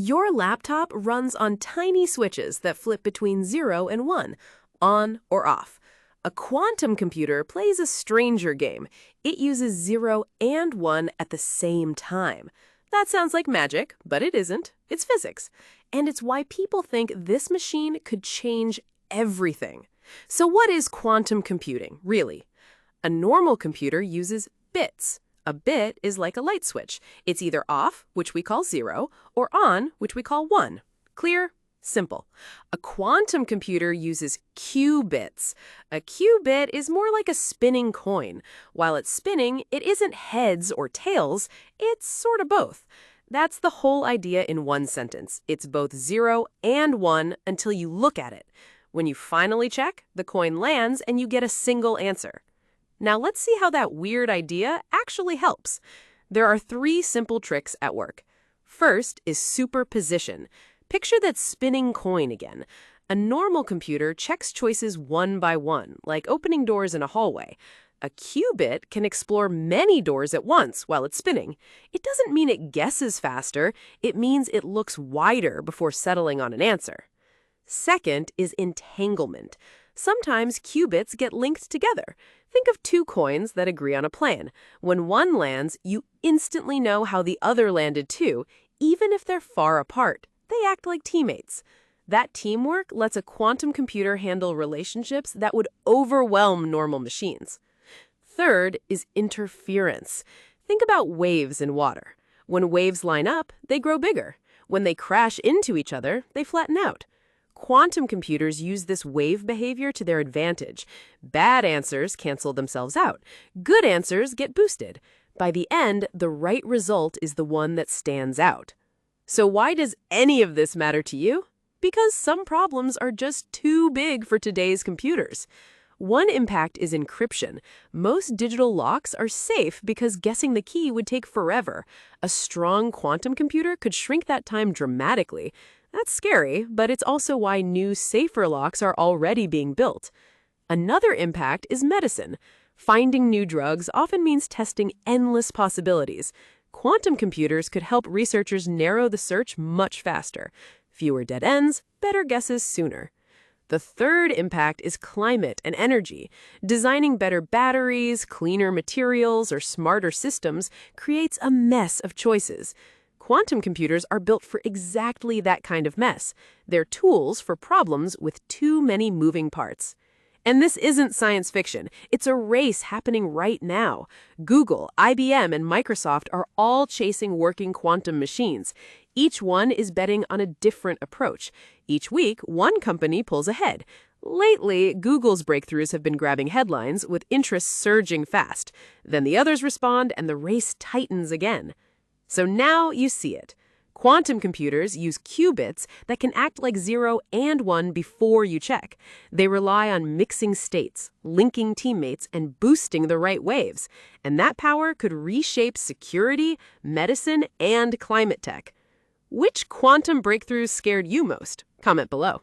Your laptop runs on tiny switches that flip between 0 and 1, on or off. A quantum computer plays a stranger game. It uses 0 and 1 at the same time. That sounds like magic, but it isn't. It's physics. And it's why people think this machine could change everything. So what is quantum computing, really? A normal computer uses bits. A bit is like a light switch. It's either off, which we call 0, or on, which we call 1. Clear? Simple. A quantum computer uses qubits. A qubit is more like a spinning coin. While it's spinning, it isn't heads or tails, it's sort of both. That's the whole idea in one sentence. It's both 0 and 1 until you look at it. When you finally check, the coin lands and you get a single answer. Now let's see how that weird idea actually helps. There are 3 simple tricks at work. First is superposition. Picture that spinning coin again. A normal computer checks choices one by one, like opening doors in a hallway. A qubit can explore many doors at once while it's spinning. It doesn't mean it guesses faster, it means it looks wider before settling on an answer. Second is entanglement. Sometimes qubits get linked together. Think of 2 coins that agree on a plan. When one lands, you instantly know how the other landed too, even if they're far apart. They act like teammates. That teamwork lets a quantum computer handle relationships that would overwhelm normal machines. Third is interference. Think about waves in water. When waves line up, they grow bigger. When they crash into each other, they flatten out. Quantum computers use this wave behavior to their advantage. Bad answers cancel themselves out. Good answers get boosted. By the end, the right result is the one that stands out. So why does any of this matter to you? Because some problems are just too big for today's computers. One impact is encryption. Most digital locks are safe because guessing the key would take forever. A strong quantum computer could shrink that time dramatically. That's scary, but it's also why new, safer locks are already being built. Another impact is medicine. Finding new drugs often means testing endless possibilities. Quantum computers could help researchers narrow the search much faster. Fewer dead ends, better guesses sooner. The third impact is climate and energy. Designing better batteries, cleaner materials, or smarter systems creates a mess of choices. Quantum computers are built for exactly that kind of mess. They're tools for problems with too many moving parts. And this isn't science fiction. It's a race happening right now. Google, IBM, and Microsoft are all chasing working quantum machines. Each one is betting on a different approach. Each week, one company pulls ahead. Lately, Google's breakthroughs have been grabbing headlines, with interest surging fast. Then the others respond, and the race tightens again. So now you see it. Quantum computers use qubits that can act like 0 and 1 before you check. They rely on mixing states, linking teammates, and boosting the right waves. And that power could reshape security, medicine, and climate tech. Which quantum breakthroughs scared you most? Comment below.